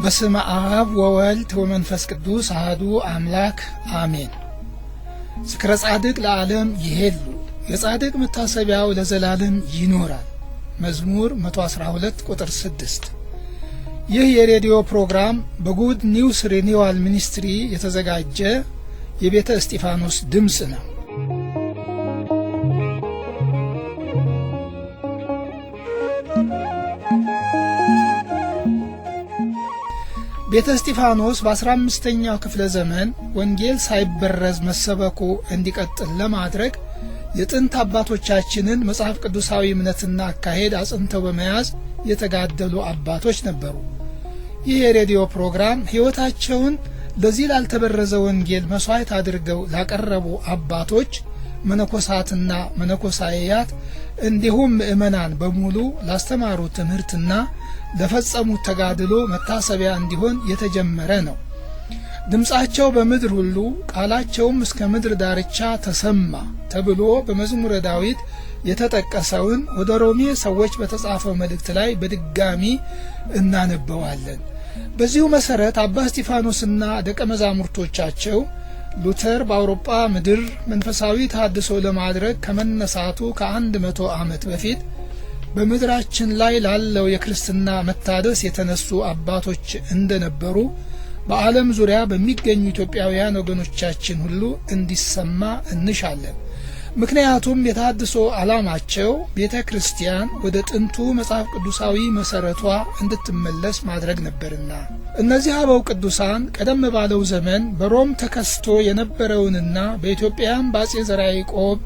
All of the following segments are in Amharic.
በስመ አብ ወወልድ ወመንፈስ ቅዱስ አሐዱ አምላክ አሜን። ዝክረ ጻድቅ ለዓለም ይሄሉ የጻድቅ መታሰቢያው ለዘላለም ይኖራል። መዝሙር 112 ቁጥር 6። ይህ የሬዲዮ ፕሮግራም በጉድ ኒውስ ሪኒዋል ሚኒስትሪ የተዘጋጀ የቤተ እስጢፋኖስ ድምጽ ነው። ቤተ እስጢፋኖስ በ15ኛው ክፍለ ዘመን ወንጌል ሳይበረዝ መሰበኩ እንዲቀጥል ለማድረግ የጥንት አባቶቻችንን መጽሐፍ ቅዱሳዊ እምነትና አካሄድ አጽንተው በመያዝ የተጋደሉ አባቶች ነበሩ። ይህ የሬዲዮ ፕሮግራም ሕይወታቸውን ለዚህ ላልተበረዘ ወንጌል መስዋዕት አድርገው ላቀረቡ አባቶች፣ መነኮሳትና መነኮሳያት እንዲሁም ምእመናን በሙሉ ላስተማሩት ትምህርትና ለፈጸሙት ተጋድሎ መታሰቢያ እንዲሆን የተጀመረ ነው። ድምጻቸው በምድር ሁሉ ቃላቸውም እስከ ምድር ዳርቻ ተሰማ ተብሎ በመዝሙረ ዳዊት የተጠቀሰውን ወደ ሮሜ ሰዎች በተጻፈው መልእክት ላይ በድጋሚ እናነበዋለን። በዚሁ መሰረት አባ እስጢፋኖስና ደቀ መዛሙርቶቻቸው ሉተር በአውሮፓ ምድር መንፈሳዊ ተሐድሶ ለማድረግ ከመነሳቱ ከ100 ዓመት በፊት በምድራችን ላይ ላለው የክርስትና መታደስ የተነሱ አባቶች እንደነበሩ በዓለም ዙሪያ በሚገኙ ኢትዮጵያውያን ወገኖቻችን ሁሉ እንዲሰማ እንሻለን። ምክንያቱም የተሐድሶ ዓላማቸው ቤተ ክርስቲያን ወደ ጥንቱ መጽሐፍ ቅዱሳዊ መሰረቷ እንድትመለስ ማድረግ ነበርና። እነዚህ አበው ቅዱሳን ቀደም ባለው ዘመን በሮም ተከስቶ የነበረውንና በኢትዮጵያም በአጼ ዘርዓ ያዕቆብ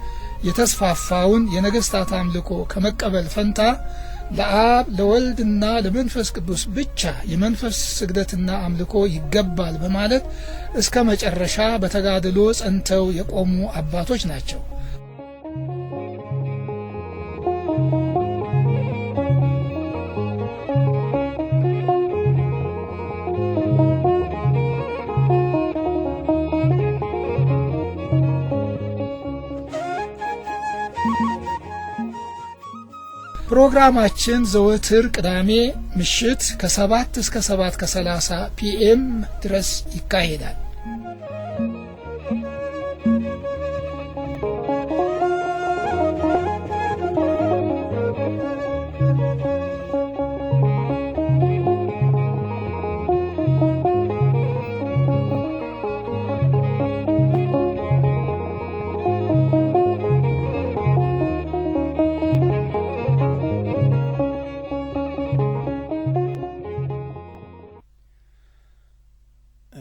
የተስፋፋውን የነገስታት አምልኮ ከመቀበል ፈንታ ለአብ ለወልድና ለመንፈስ ቅዱስ ብቻ የመንፈስ ስግደትና አምልኮ ይገባል በማለት እስከ መጨረሻ በተጋድሎ ጸንተው የቆሙ አባቶች ናቸው። ፕሮግራማችን ዘወትር ቅዳሜ ምሽት ከ7 እስከ 7:30 ፒኤም ድረስ ይካሄዳል።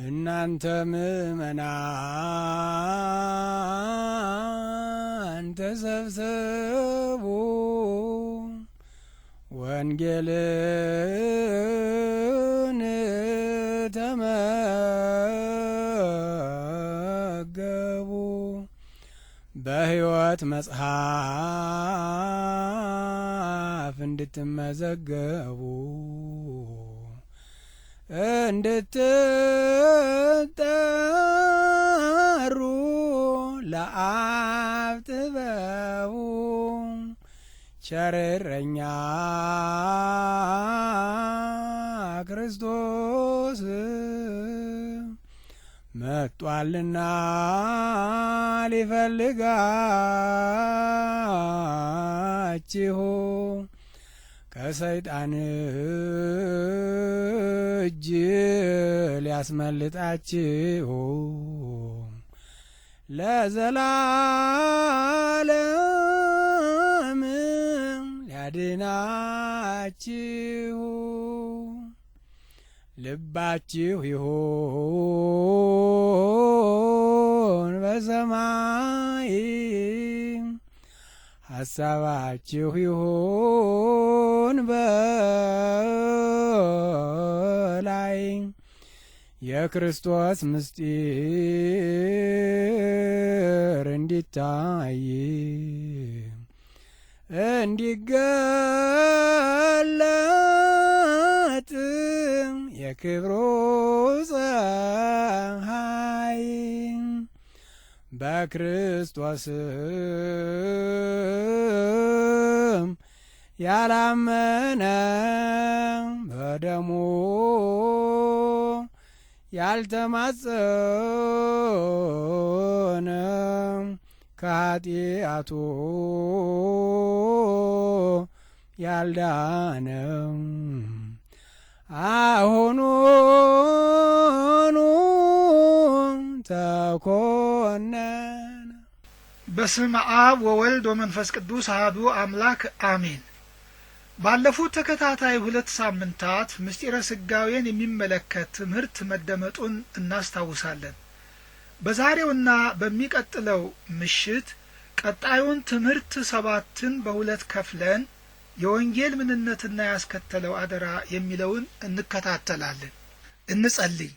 እናንተ ምእመናን ተሰብሰቡ ወንጌልን ተመገቡ በሕይወት መጽሐፍ እንድትመዘገቡ እንድትጠሩ ለአብ ጥበቡ ቸር እረኛ ክርስቶስ መጥቷልና ሊፈልጋችሁ ከሰይጣን እጅ ሊያስመልጣችሁ ለዘላለም ሊያድናችሁ ልባችሁ ይሁን በሰማይ ሐሳባችሁ ይሁን በላይ የክርስቶስ ምስጢር እንዲታይ እንዲገለጥ የክብሩ ፀሐይ በክርስቶስም ያላመነ በደሙ ያልተማጸነ ከኃጢአቱ ያልዳነ አሁኑኑ ተኮነነ። በስመ አብ ወወልድ ወመንፈስ ቅዱስ አሐዱ አምላክ አሜን። ባለፉት ተከታታይ 2 ሳምንታት ምስጢረ ስጋዌን የሚመለከት ትምህርት መደመጡን እናስታውሳለን። በዛሬውና በሚቀጥለው ምሽት ቀጣዩን ትምህርት 7ን በ2 ከፍለን የወንጌል ምንነትና ያስከተለው አደራ የሚለውን እንከታተላለን። እንጸልይ።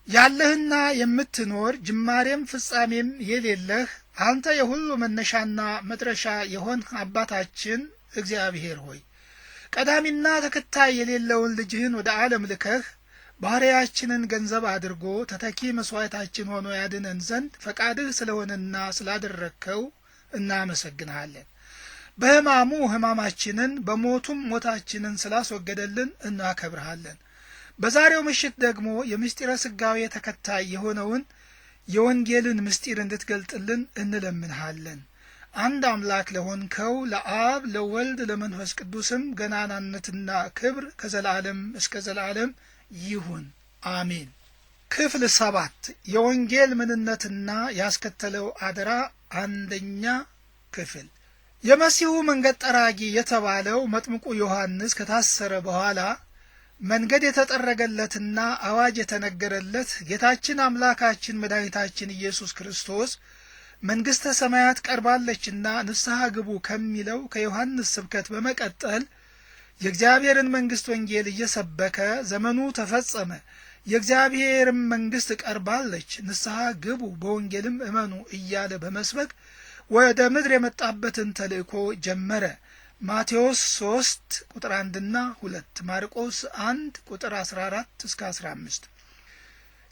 ያለህና የምትኖር ጅማሬም ፍጻሜም የሌለህ አንተ የሁሉ መነሻና መድረሻ የሆንህ አባታችን እግዚአብሔር ሆይ ቀዳሚና ተከታይ የሌለውን ልጅህን ወደ ዓለም ልከህ ባህሪያችንን ገንዘብ አድርጎ ተተኪ መስዋዕታችን ሆኖ ያድነን ዘንድ ፈቃድህ ስለሆነና ስላደረግከው እናመሰግንሃለን። በሕማሙ ሕማማችንን በሞቱም ሞታችንን ስላስወገደልን እናከብርሃለን። በዛሬው ምሽት ደግሞ የምስጢረ ስጋዌ ተከታይ የሆነውን የወንጌልን ምስጢር እንድትገልጥልን እንለምንሃለን። አንድ አምላክ ለሆንከው ለአብ ለወልድ ለመንፈስ ቅዱስም ገናናነትና ክብር ከዘላለም እስከ ዘላለም ይሁን አሜን። ክፍል 7 የወንጌል ምንነትና ያስከተለው አደራ አንደኛ ክፍል። የመሲሁ መንገድ ጠራጊ የተባለው መጥምቁ ዮሐንስ ከታሰረ በኋላ መንገድ የተጠረገለትና አዋጅ የተነገረለት ጌታችን አምላካችን መድኃኒታችን ኢየሱስ ክርስቶስ መንግሥተ ሰማያት ቀርባለችና ንስሐ ግቡ ከሚለው ከዮሐንስ ስብከት በመቀጠል የእግዚአብሔርን መንግሥት ወንጌል እየሰበከ ዘመኑ ተፈጸመ፣ የእግዚአብሔርም መንግሥት ቀርባለች፣ ንስሐ ግቡ፣ በወንጌልም እመኑ እያለ በመስበክ ወደ ምድር የመጣበትን ተልእኮ ጀመረ። ማቴዎስ 3 ቁጥር 1ና 2፣ ማርቆስ 1 ቁጥር 14 እስከ 15።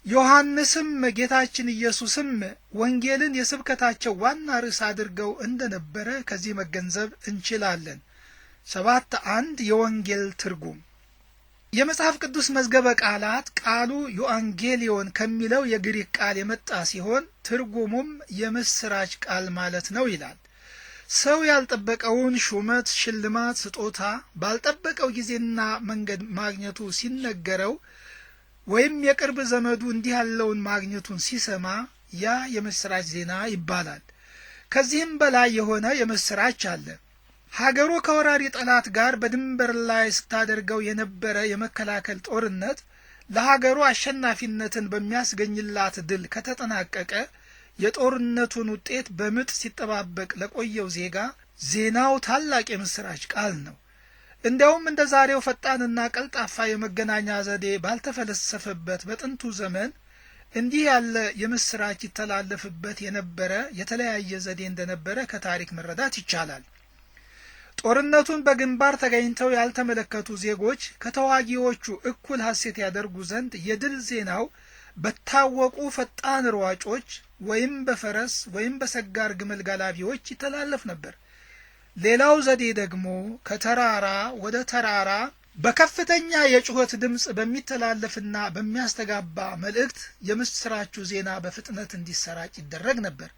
ዮሐንስም ጌታችን ኢየሱስም ወንጌልን የስብከታቸው ዋና ርዕስ አድርገው እንደነበረ ከዚህ መገንዘብ እንችላለን። 7.1 የወንጌል ትርጉም። የመጽሐፍ ቅዱስ መዝገበ ቃላት ቃሉ ዮአንጌሊዮን ከሚለው የግሪክ ቃል የመጣ ሲሆን ትርጉሙም የምስራች ቃል ማለት ነው ይላል። ሰው ያልጠበቀውን ሹመት፣ ሽልማት፣ ስጦታ ባልጠበቀው ጊዜና መንገድ ማግኘቱ ሲነገረው ወይም የቅርብ ዘመዱ እንዲህ ያለውን ማግኘቱን ሲሰማ ያ የምስራች ዜና ይባላል። ከዚህም በላይ የሆነ የምስራች አለ። ሀገሩ ከወራሪ ጠላት ጋር በድንበር ላይ ስታደርገው የነበረ የመከላከል ጦርነት ለሀገሩ አሸናፊነትን በሚያስገኝላት ድል ከተጠናቀቀ የጦርነቱን ውጤት በምጥ ሲጠባበቅ ለቆየው ዜጋ ዜናው ታላቅ የምስራች ቃል ነው። እንዲያውም እንደ ዛሬው ፈጣንና ቀልጣፋ የመገናኛ ዘዴ ባልተፈለሰፈበት በጥንቱ ዘመን እንዲህ ያለ የምስራች ይተላለፍበት የነበረ የተለያየ ዘዴ እንደነበረ ከታሪክ መረዳት ይቻላል። ጦርነቱን በግንባር ተገኝተው ያልተመለከቱ ዜጎች ከተዋጊዎቹ እኩል ሐሴት ያደርጉ ዘንድ የድል ዜናው በታወቁ ፈጣን ሯጮች ወይም በፈረስ ወይም በሰጋር ግመል ጋላቢዎች ይተላለፍ ነበር። ሌላው ዘዴ ደግሞ ከተራራ ወደ ተራራ በከፍተኛ የጩኸት ድምፅ በሚተላለፍና በሚያስተጋባ መልእክት የምስራቹ ዜና በፍጥነት እንዲሰራጭ ይደረግ ነበር።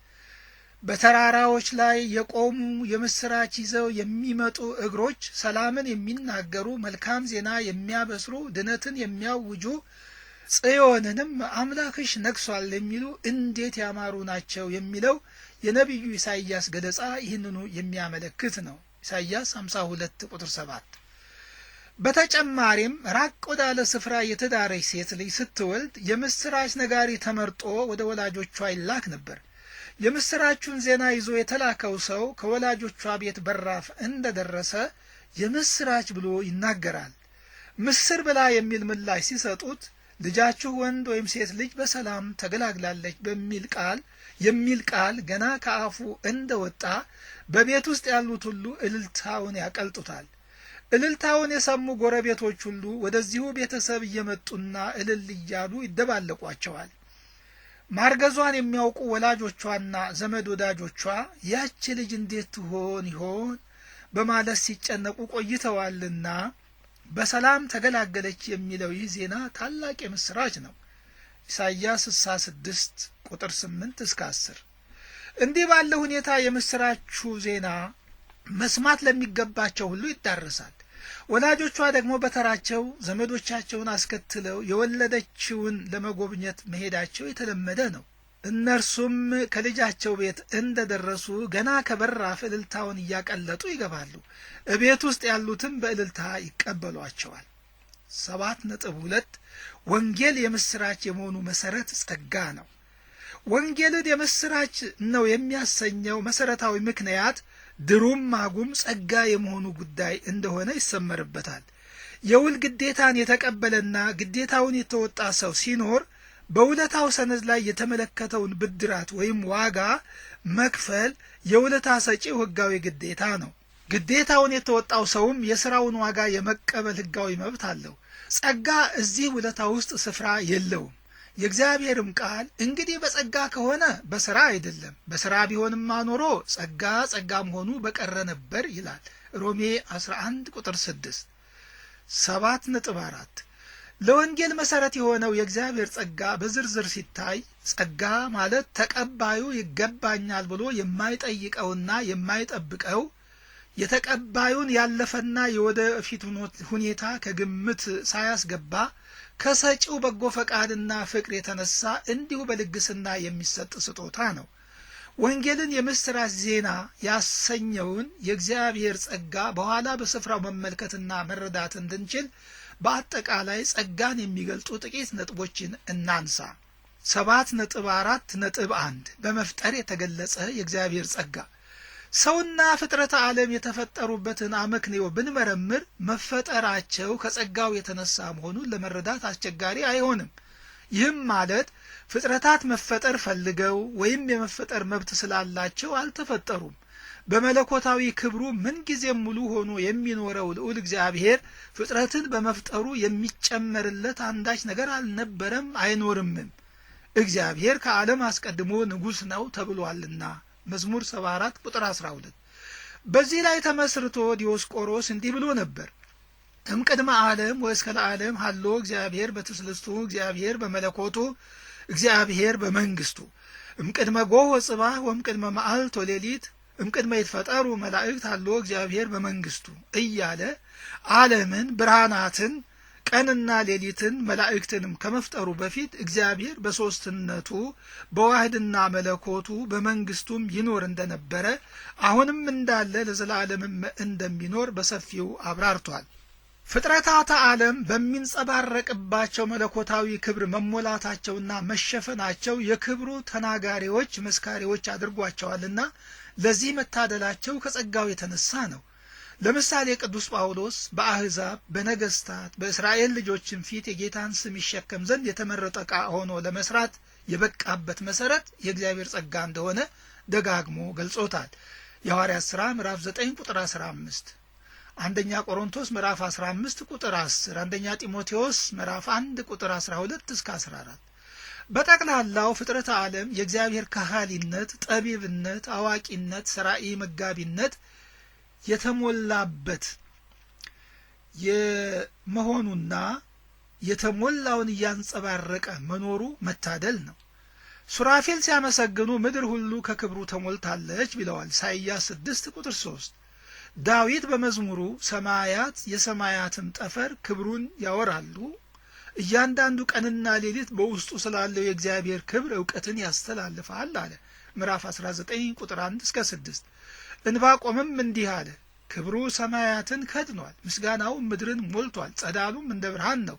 በተራራዎች ላይ የቆሙ የምስራች ይዘው የሚመጡ እግሮች ሰላምን የሚናገሩ፣ መልካም ዜና የሚያበስሩ፣ ድነትን የሚያውጁ፣ ጽዮንንም አምላክሽ ነግሷል የሚሉ እንዴት ያማሩ ናቸው የሚለው የነቢዩ ኢሳይያስ ገለጻ ይህንኑ የሚያመለክት ነው። ኢሳይያስ 52 ቁጥር 7። በተጨማሪም ራቅ ወዳለ ስፍራ የተዳረች ሴት ልጅ ስትወልድ የምስራች ነጋሪ ተመርጦ ወደ ወላጆቿ ይላክ ነበር። የምስራቹን ዜና ይዞ የተላከው ሰው ከወላጆቿ ቤት በራፍ እንደደረሰ የምስራች ብሎ ይናገራል። ምስር ብላ የሚል ምላሽ ሲሰጡት ልጃችሁ ወንድ ወይም ሴት ልጅ በሰላም ተገላግላለች የሚል ቃል ገና ከአፉ እንደወጣ በቤት ውስጥ ያሉት ሁሉ እልልታውን ያቀልጡታል። እልልታውን የሰሙ ጎረቤቶች ሁሉ ወደዚሁ ቤተሰብ እየመጡና እልል እያሉ ይደባለቋቸዋል። ማርገዟን የሚያውቁ ወላጆቿና ዘመድ ወዳጆቿ ያች ልጅ እንዴት ትሆን ይሆን በማለት ሲጨነቁ ቆይተዋልና በሰላም ተገላገለች የሚለው ይህ ዜና ታላቅ የምስራች ነው። ኢሳይያስ 66 ቁጥር 8 እስከ 10። እንዲህ ባለ ሁኔታ የምስራቹ ዜና መስማት ለሚገባቸው ሁሉ ይዳረሳል። ወላጆቿ ደግሞ በተራቸው ዘመዶቻቸውን አስከትለው የወለደችውን ለመጎብኘት መሄዳቸው የተለመደ ነው። እነርሱም ከልጃቸው ቤት እንደደረሱ ገና ከበራፍ እልልታውን እያቀለጡ ይገባሉ። እቤት ውስጥ ያሉትም በእልልታ ይቀበሏቸዋል። 7.2 ወንጌል የምስራች የመሆኑ መሰረት ጸጋ ነው። ወንጌልን የምስራች ነው የሚያሰኘው መሰረታዊ ምክንያት ድሩም ማጉም ጸጋ የመሆኑ ጉዳይ እንደሆነ ይሰመርበታል። የውል ግዴታን የተቀበለና ግዴታውን የተወጣ ሰው ሲኖር በውለታው ሰነድ ላይ የተመለከተውን ብድራት ወይም ዋጋ መክፈል የውለታ ሰጪው ሕጋዊ ግዴታ ነው። ግዴታውን የተወጣው ሰውም የሥራውን ዋጋ የመቀበል ሕጋዊ መብት አለው። ጸጋ እዚህ ውለታ ውስጥ ስፍራ የለውም። የእግዚአብሔርም ቃል እንግዲህ በጸጋ ከሆነ በሥራ አይደለም፣ በሥራ ቢሆንማ ኖሮ ጸጋ መሆኑ በቀረ ነበር ይላል ሮሜ 11 ቁጥር 6። 7.4 ለወንጌል መሰረት የሆነው የእግዚአብሔር ጸጋ በዝርዝር ሲታይ ጸጋ ማለት ተቀባዩ ይገባኛል ብሎ የማይጠይቀውና የማይጠብቀው የተቀባዩን ያለፈና የወደፊት ሁኔታ ከግምት ሳያስገባ ከሰጪው በጎ ፈቃድና ፍቅር የተነሳ እንዲሁ በልግስና የሚሰጥ ስጦታ ነው። ወንጌልን የምስራች ዜና ያሰኘውን የእግዚአብሔር ጸጋ በኋላ በስፍራው መመልከትና መረዳት እንድንችል በአጠቃላይ ጸጋን የሚገልጡ ጥቂት ነጥቦችን እናንሳ። 7.4.1 በመፍጠር የተገለጸ የእግዚአብሔር ጸጋ። ሰውና ፍጥረተ ዓለም የተፈጠሩበትን አመክንዮ ብንመረምር መፈጠራቸው ከጸጋው የተነሳ መሆኑን ለመረዳት አስቸጋሪ አይሆንም። ይህም ማለት ፍጥረታት መፈጠር ፈልገው ወይም የመፈጠር መብት ስላላቸው አልተፈጠሩም። በመለኮታዊ ክብሩ ምንጊዜም ሙሉ ሆኖ የሚኖረው ልዑል እግዚአብሔር ፍጥረትን በመፍጠሩ የሚጨመርለት አንዳች ነገር አልነበረም፣ አይኖርምም። እግዚአብሔር ከዓለም አስቀድሞ ንጉሥ ነው ተብሏልና መዝሙር 74 ቁጥር 12። በዚህ ላይ ተመስርቶ ዲዮስቆሮስ እንዲህ ብሎ ነበር። እምቅድመ ዓለም ወእስከ ለዓለም ሀሎ እግዚአብሔር በትስልስቱ እግዚአብሔር በመለኮቱ እግዚአብሔር በመንግስቱ እምቅድመ ጎህ ወጽባህ ወእምቅድመ መዓልት ወሌሊት እምቅድመ ይትፈጠሩ መላእክት ሀሎ እግዚአብሔር በመንግስቱ እያለ ዓለምን ብርሃናትን ቀንና ሌሊትን መላእክትንም ከመፍጠሩ በፊት እግዚአብሔር በሶስትነቱ በዋህድና መለኮቱ በመንግስቱም ይኖር እንደነበረ አሁንም እንዳለ ለዘላለምም እንደሚኖር በሰፊው አብራርቷል። ፍጥረታተ ዓለም በሚንጸባረቅባቸው መለኮታዊ ክብር መሞላታቸውና መሸፈናቸው የክብሩ ተናጋሪዎች መስካሪዎች አድርጓቸዋልና ለዚህ መታደላቸው ከጸጋው የተነሳ ነው። ለምሳሌ ቅዱስ ጳውሎስ በአሕዛብ በነገስታት በእስራኤል ልጆችም ፊት የጌታን ስም ይሸከም ዘንድ የተመረጠ ዕቃ ሆኖ ለመስራት የበቃበት መሰረት የእግዚአብሔር ጸጋ እንደሆነ ደጋግሞ ገልጾታል። የሐዋርያት ሥራ ምዕራፍ 9 ቁጥር 15፣ አንደኛ ቆሮንቶስ ምዕራፍ 15 ቁጥር 10፣ አንደኛ ጢሞቴዎስ ምዕራፍ 1 ቁጥር 12 እስከ 14። በጠቅላላው ፍጥረተ ዓለም የእግዚአብሔር ከሃሊነት፣ ጠቢብነት፣ አዋቂነት፣ ሰራኢ መጋቢነት የተሞላበት የመሆኑና የተሞላውን እያንጸባረቀ መኖሩ መታደል ነው። ሱራፌል ሲያመሰግኑ ምድር ሁሉ ከክብሩ ተሞልታለች ብለዋል ኢሳይያስ 6 ቁጥር 3። ዳዊት በመዝሙሩ ሰማያት የሰማያትም ጠፈር ክብሩን ያወራሉ፣ እያንዳንዱ ቀንና ሌሊት በውስጡ ስላለው የእግዚአብሔር ክብር ዕውቀትን ያስተላልፋል አለ ምዕራፍ 19 ቁጥር 1 እስከ 6። እንባቆምም እንዲህ አለ፣ ክብሩ ሰማያትን ከድኗል፣ ምስጋናው ምድርን ሞልቷል። ጸዳሉም እንደ ብርሃን ነው፣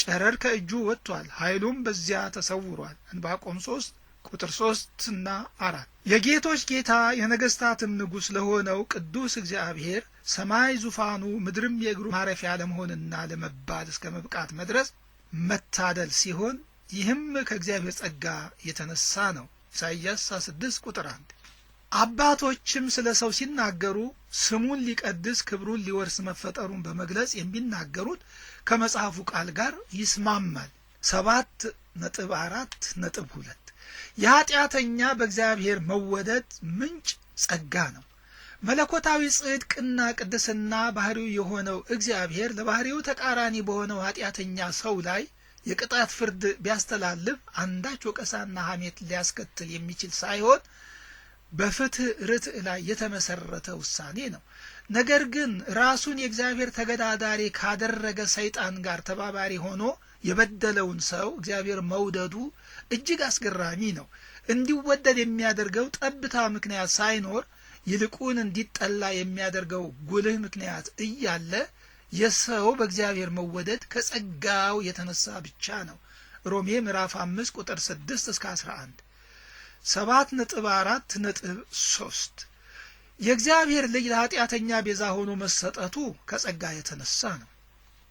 ጨረር ከእጁ ወጥቷል፣ ኃይሉም በዚያ ተሰውሯል። እንባቆም 3 ቁጥር 3 እና 4። የጌቶች ጌታ የነገስታትም ንጉሥ ለሆነው ቅዱስ እግዚአብሔር ሰማይ ዙፋኑ ምድርም የእግሩ ማረፊያ ለመሆንና ለመባል እስከ መብቃት መድረስ መታደል ሲሆን ይህም ከእግዚአብሔር ጸጋ የተነሳ ነው። ኢሳይያስ 6 ቁጥር 1። አባቶችም ስለ ሰው ሲናገሩ ስሙን ሊቀድስ ክብሩን ሊወርስ መፈጠሩን በመግለጽ የሚናገሩት ከመጽሐፉ ቃል ጋር ይስማማል። 7.4.2 የኃጢአተኛ በእግዚአብሔር መወደድ ምንጭ ጸጋ ነው። መለኮታዊ ጽድቅና ቅድስና ባህሪው የሆነው እግዚአብሔር ለባህሪው ተቃራኒ በሆነው ኃጢአተኛ ሰው ላይ የቅጣት ፍርድ ቢያስተላልፍ አንዳች ወቀሳና ሐሜት ሊያስከትል የሚችል ሳይሆን በፍትህ ርትዕ ላይ የተመሰረተ ውሳኔ ነው። ነገር ግን ራሱን የእግዚአብሔር ተገዳዳሪ ካደረገ ሰይጣን ጋር ተባባሪ ሆኖ የበደለውን ሰው እግዚአብሔር መውደዱ እጅግ አስገራሚ ነው። እንዲወደድ የሚያደርገው ጠብታ ምክንያት ሳይኖር ይልቁን እንዲጠላ የሚያደርገው ጉልህ ምክንያት እያለ የሰው በእግዚአብሔር መወደድ ከጸጋው የተነሳ ብቻ ነው። ሮሜ ምዕራፍ 5 ቁጥር 6 እስከ 11። 7.4.3 የእግዚአብሔር ልጅ ለኃጢአተኛ ቤዛ ሆኖ መሰጠቱ ከጸጋ የተነሳ ነው።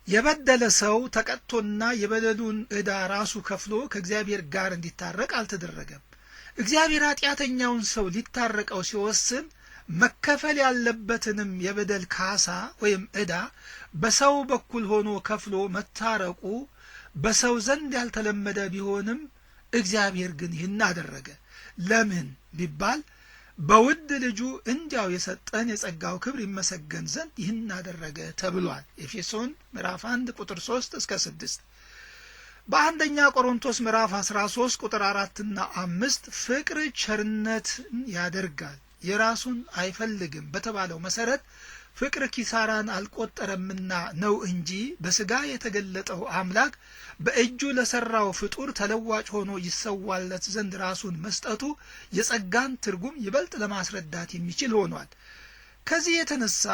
የበደለ ሰው ተቀጥቶና የበደሉን ዕዳ ራሱ ከፍሎ ከእግዚአብሔር ጋር እንዲታረቅ አልተደረገም። እግዚአብሔር ኃጢአተኛውን ሰው ሊታረቀው ሲወስን መከፈል ያለበትንም የበደል ካሳ ወይም ዕዳ በሰው በኩል ሆኖ ከፍሎ መታረቁ በሰው ዘንድ ያልተለመደ ቢሆንም እግዚአብሔር ግን ይህን አደረገ። ለምን ቢባል በውድ ልጁ እንዲያው የሰጠን የጸጋው ክብር ይመሰገን ዘንድ ይህን አደረገ ተብሏል። ኤፌሶን ምዕራፍ 1 ቁጥር 3 እስከ 6። በአንደኛ ቆሮንቶስ ምዕራፍ 13 ቁጥር 4 እና 5 ፍቅር ቸርነትን ያደርጋል የራሱን አይፈልግም በተባለው መሰረት ፍቅር ኪሳራን አልቆጠረምና ነው እንጂ በስጋ የተገለጠው አምላክ በእጁ ለሰራው ፍጡር ተለዋጭ ሆኖ ይሰዋለት ዘንድ ራሱን መስጠቱ የጸጋን ትርጉም ይበልጥ ለማስረዳት የሚችል ሆኗል። ከዚህ የተነሳ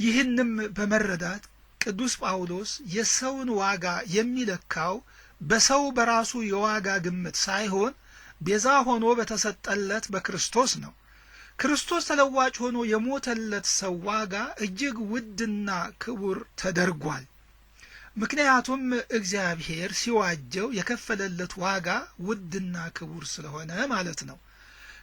ይህንም በመረዳት ቅዱስ ጳውሎስ የሰውን ዋጋ የሚለካው በሰው በራሱ የዋጋ ግምት ሳይሆን ቤዛ ሆኖ በተሰጠለት በክርስቶስ ነው። ክርስቶስ ተለዋጭ ሆኖ የሞተለት ሰው ዋጋ እጅግ ውድና ክቡር ተደርጓል። ምክንያቱም እግዚአብሔር ሲዋጀው የከፈለለት ዋጋ ውድና ክቡር ስለሆነ ማለት ነው።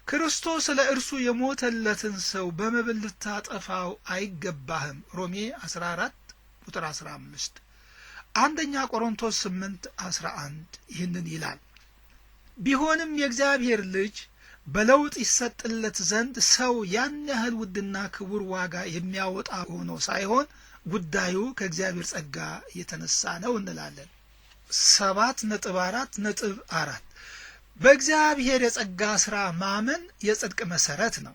ክርስቶስ ለእርሱ የሞተለትን ሰው በመብል ልታጠፋው አይገባህም። ሮሜ 14 ቁጥር 15። አንደኛ ቆሮንቶስ 8:11 ይህንን ይላል። ቢሆንም የእግዚአብሔር ልጅ በለውጥ ይሰጥለት ዘንድ ሰው ያን ያህል ውድና ክቡር ዋጋ የሚያወጣ ሆኖ ሳይሆን ጉዳዩ ከእግዚአብሔር ጸጋ የተነሳ ነው እንላለን። 7.4.4 በእግዚአብሔር የጸጋ ሥራ ማመን የጽድቅ መሰረት ነው።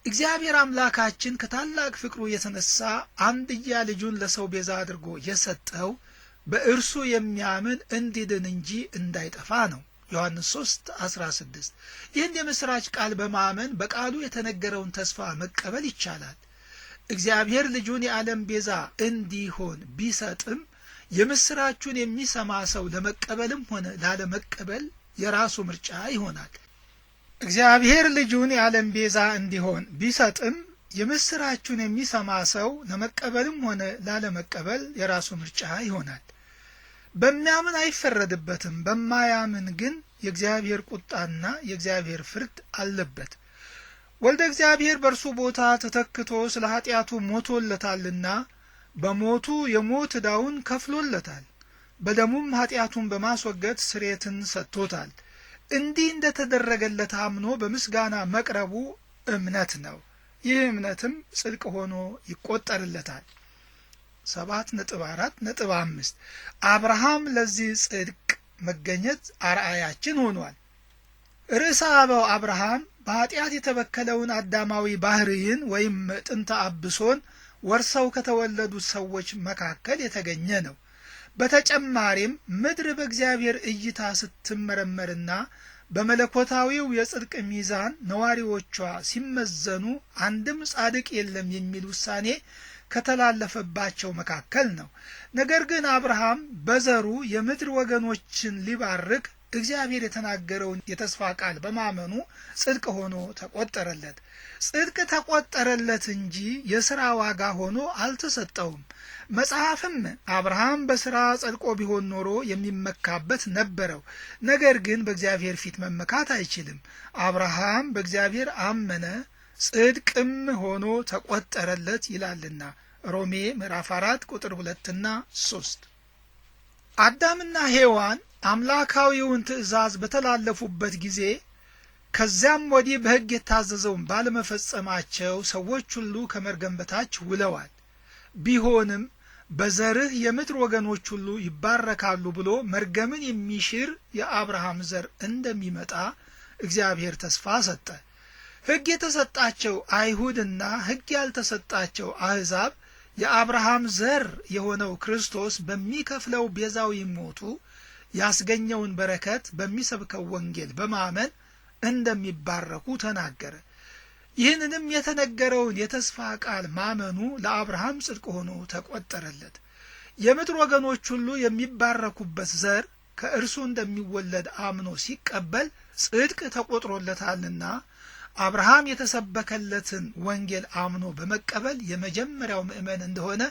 እግዚአብሔር አምላካችን ከታላቅ ፍቅሩ የተነሳ አንድያ ልጁን ለሰው ቤዛ አድርጎ የሰጠው በእርሱ የሚያምን እንዲድን እንጂ እንዳይጠፋ ነው። ዮሐንስ 3:16 ይህን የምስራች ቃል በማመን በቃሉ የተነገረውን ተስፋ መቀበል ይቻላል። እግዚአብሔር ልጁን የዓለም ቤዛ እንዲሆን ቢሰጥም የምስራቹን የሚሰማ ሰው ለመቀበልም ሆነ ላለመቀበል የራሱ ምርጫ ይሆናል። እግዚአብሔር ልጁን የዓለም ቤዛ እንዲሆን ቢሰጥም የምስራቹን የሚሰማ ሰው ለመቀበልም ሆነ ላለመቀበል የራሱ ምርጫ ይሆናል። በሚያምን አይፈረድበትም፣ በማያምን ግን የእግዚአብሔር ቁጣና የእግዚአብሔር ፍርድ አለበት። ወልደ እግዚአብሔር በእርሱ ቦታ ተተክቶ ስለ ኃጢአቱ ሞቶለታልና በሞቱ የሞት ዕዳውን ከፍሎለታል። በደሙም ኃጢአቱን በማስወገድ ስርየትን ሰጥቶታል። እንዲህ እንደተደረገለት አምኖ በምስጋና መቅረቡ እምነት ነው። ይህ እምነትም ጽድቅ ሆኖ ይቆጠርለታል። 7.4.5 አብርሃም ለዚህ ጽድቅ መገኘት አርአያችን ሆኗል። ርዕሰ አበው አብርሃም በኃጢአት የተበከለውን አዳማዊ ባህርይን ወይም ጥንተ አብሶን ወርሰው ከተወለዱት ሰዎች መካከል የተገኘ ነው። በተጨማሪም ምድር በእግዚአብሔር እይታ ስትመረመርና በመለኮታዊው የጽድቅ ሚዛን ነዋሪዎቿ ሲመዘኑ አንድም ጻድቅ የለም የሚል ውሳኔ ከተላለፈባቸው መካከል ነው። ነገር ግን አብርሃም በዘሩ የምድር ወገኖችን ሊባርክ እግዚአብሔር የተናገረውን የተስፋ ቃል በማመኑ ጽድቅ ሆኖ ተቆጠረለት። ጽድቅ ተቆጠረለት እንጂ የሥራ ዋጋ ሆኖ አልተሰጠውም። መጽሐፍም አብርሃም በሥራ ጸድቆ ቢሆን ኖሮ የሚመካበት ነበረው፣ ነገር ግን በእግዚአብሔር ፊት መመካት አይችልም። አብርሃም በእግዚአብሔር አመነ ጽድቅም ሆኖ ተቆጠረለት ይላልና ሮሜ ምዕራፍ 4 ቁጥር 2 እና 3። አዳምና ሔዋን አምላካዊውን ትእዛዝ በተላለፉበት ጊዜ ከዚያም ወዲህ በሕግ የታዘዘውን ባለመፈጸማቸው ሰዎች ሁሉ ከመርገም በታች ውለዋል። ቢሆንም በዘርህ የምድር ወገኖች ሁሉ ይባረካሉ ብሎ መርገምን የሚሽር የአብርሃም ዘር እንደሚመጣ እግዚአብሔር ተስፋ ሰጠ። ሕግ የተሰጣቸው አይሁድና ሕግ ያልተሰጣቸው አሕዛብ የአብርሃም ዘር የሆነው ክርስቶስ በሚከፍለው ቤዛዊ ሞቱ ያስገኘውን በረከት በሚሰብከው ወንጌል በማመን እንደሚባረኩ ተናገረ። ይህንንም የተነገረውን የተስፋ ቃል ማመኑ ለአብርሃም ጽድቅ ሆኖ ተቆጠረለት። የምድር ወገኖች ሁሉ የሚባረኩበት ዘር ከእርሱ እንደሚወለድ አምኖ ሲቀበል ጽድቅ ተቆጥሮለታልና አብርሃም የተሰበከለትን ወንጌል አምኖ በመቀበል የመጀመሪያው ምእመን እንደሆነ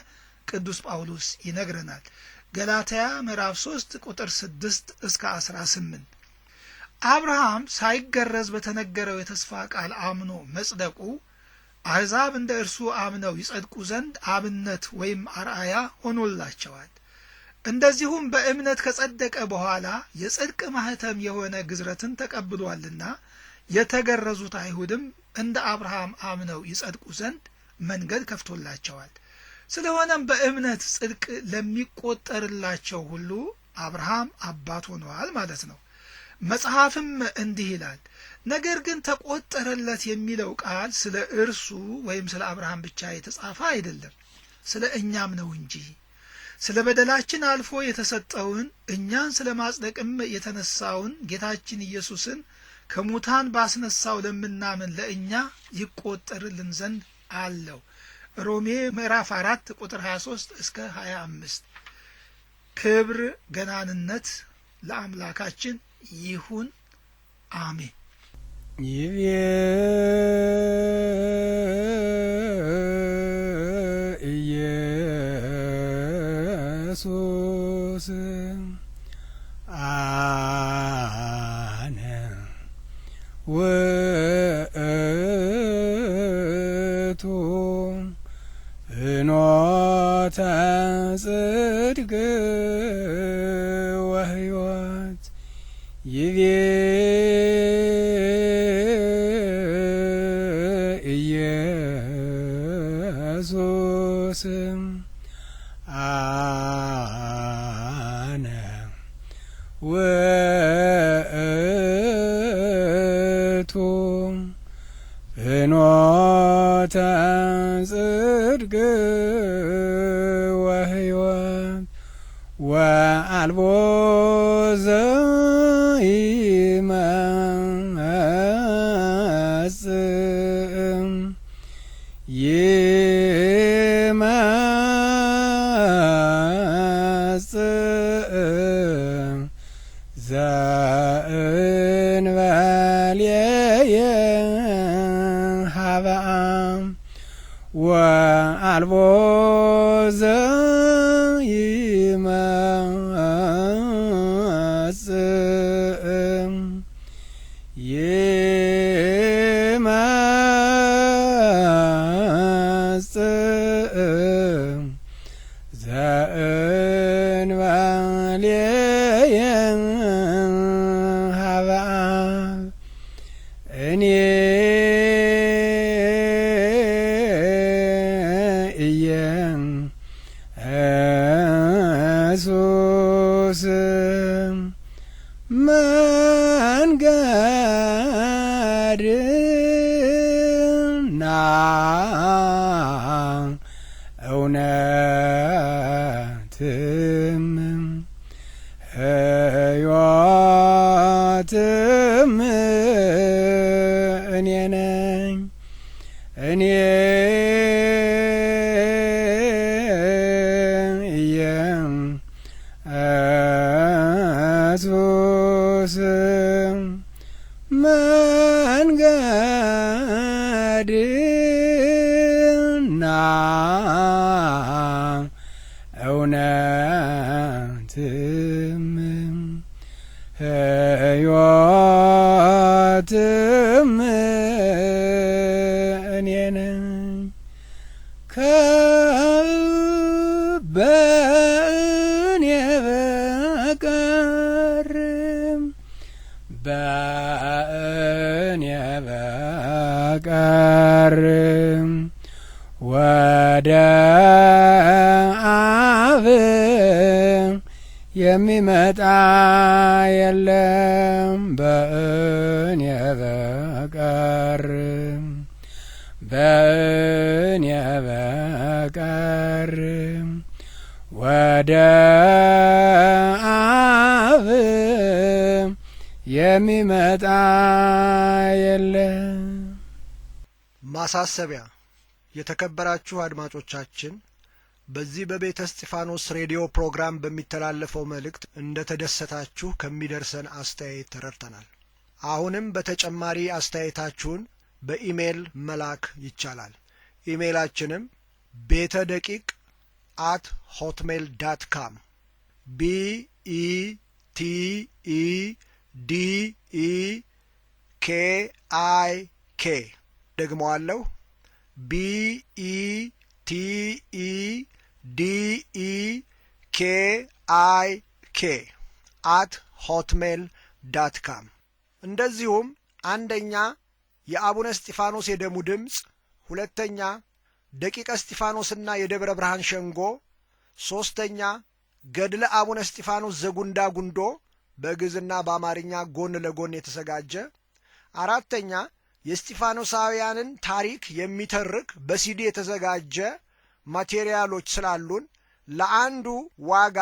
ቅዱስ ጳውሎስ ይነግረናል። ገላትያ ምዕራፍ 3 ቁጥር 6 እስከ 18። አብርሃም ሳይገረዝ በተነገረው የተስፋ ቃል አምኖ መጽደቁ አሕዛብ እንደ እርሱ አምነው ይጸድቁ ዘንድ አብነት ወይም አርአያ ሆኖላቸዋል። እንደዚሁም በእምነት ከጸደቀ በኋላ የጽድቅ ማህተም የሆነ ግዝረትን ተቀብሏልና የተገረዙት አይሁድም እንደ አብርሃም አምነው ይጸድቁ ዘንድ መንገድ ከፍቶላቸዋል። ስለሆነም በእምነት ጽድቅ ለሚቆጠርላቸው ሁሉ አብርሃም አባት ሆነዋል ማለት ነው። መጽሐፍም እንዲህ ይላል፣ ነገር ግን ተቆጠረለት የሚለው ቃል ስለ እርሱ ወይም ስለ አብርሃም ብቻ የተጻፈ አይደለም፣ ስለ እኛም ነው እንጂ ስለ በደላችን አልፎ የተሰጠውን እኛን ስለ ማጽደቅም የተነሳውን ጌታችን ኢየሱስን ከሙታን ባስነሳው ለምናምን ለእኛ ይቆጠርልን ዘንድ አለው። ሮሜ ምዕራፍ 4 ቁጥር 23 እስከ 25። ክብር ገናንነት ለአምላካችን ይሁን፣ አሜን። ይቤ ኢየሱስ አነ ውእቱ ፍኖተ ጽድቅ ወሕይወት ይቤ ኢየሱስ አነ ውእቱ ፍኖተ ጽድቅ ወሕይወት ወአልቦ ዘይመጽእ ዘእንበሌየ ሀበ አብ ወአልቦ ዘእንበሌየ ሀበ አብ እኔ ኢየሱስ መንገድና እውነትም ሕይወትም እኔ ነኝ። እኔ ኢየሱስ እውነትም ሕይወትም እኔ ነኝ ከበእኔ በቀር በእኔ በቀር ወደ አብ የሚመጣ የለም በእኔ በቀር በእኔ በቀር ወደ አብ የሚመጣ የለም። ማሳሰቢያ የተከበራችሁ አድማጮቻችን በዚህ በቤተ እስጢፋኖስ ሬዲዮ ፕሮግራም በሚተላለፈው መልእክት እንደተደሰታችሁ ከሚደርሰን አስተያየት ተረድተናል። አሁንም በተጨማሪ አስተያየታችሁን በኢሜል መላክ ይቻላል። ኢሜላችንም betedekik@hotmail.com BETEDEKIK ደግመዋለሁ BETEDEKIK@hotmail.com እንደዚሁም አንደኛ የአቡነ እስጢፋኖስ የደሙ ድምጽ፣ ሁለተኛ ደቂቀ እስጢፋኖስና የደብረ ብርሃን ሸንጎ፣ ሶስተኛ ገድለ አቡነ እስጢፋኖስ ዘጉንዳ ጉንዶ በግዕዝና በአማርኛ ጎን ለጎን የተዘጋጀ፣ አራተኛ የእስጢፋኖሳውያንን ታሪክ የሚተርክ በሲዲ የተዘጋጀ ማቴሪያሎች ስላሉን ለአንዱ ዋጋ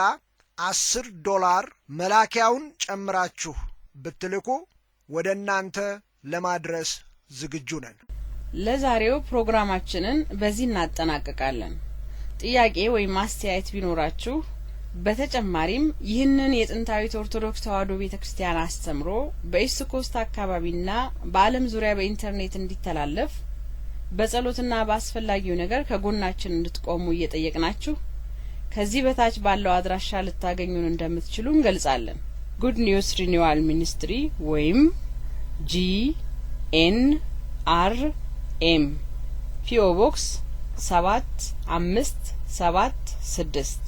$10 መላኪያውን ጨምራችሁ ብትልኩ ወደ እናንተ ለማድረስ ዝግጁ ነን። ለዛሬው ፕሮግራማችንን በዚህ እናጠናቅቃለን። ጥያቄ ወይም አስተያየት ቢኖራችሁ በተጨማሪም ይህንን የጥንታዊት ኦርቶዶክስ ተዋሕዶ ቤተክርስቲያን አስተምሮ በኢስት ኮስት አካባቢና በዓለም ዙሪያ በኢንተርኔት እንዲተላለፍ በጸሎትና በአስፈላጊው ነገር ከጎናችን እንድትቆሙ እየጠየቅናችሁ ከዚህ በታች ባለው አድራሻ ልታገኙን እንደምትችሉ እንገልጻለን። ጉድ ኒውስ ሪኒዋል ሚኒስትሪ ወይም GNRM PO Box 7576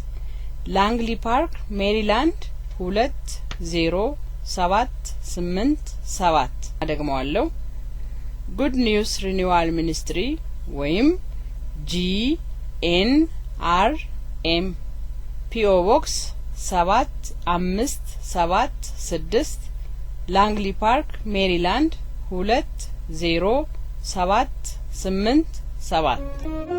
ላንግሊ ፓርክ ሜሪላንድ 20787 አደግመዋለሁ። ጉድ ኒውስ ሪኒዋል ሚኒስትሪ ወይም GNRM PO Box 7576 ላንግሊ ፓርክ ሜሪላንድ 20787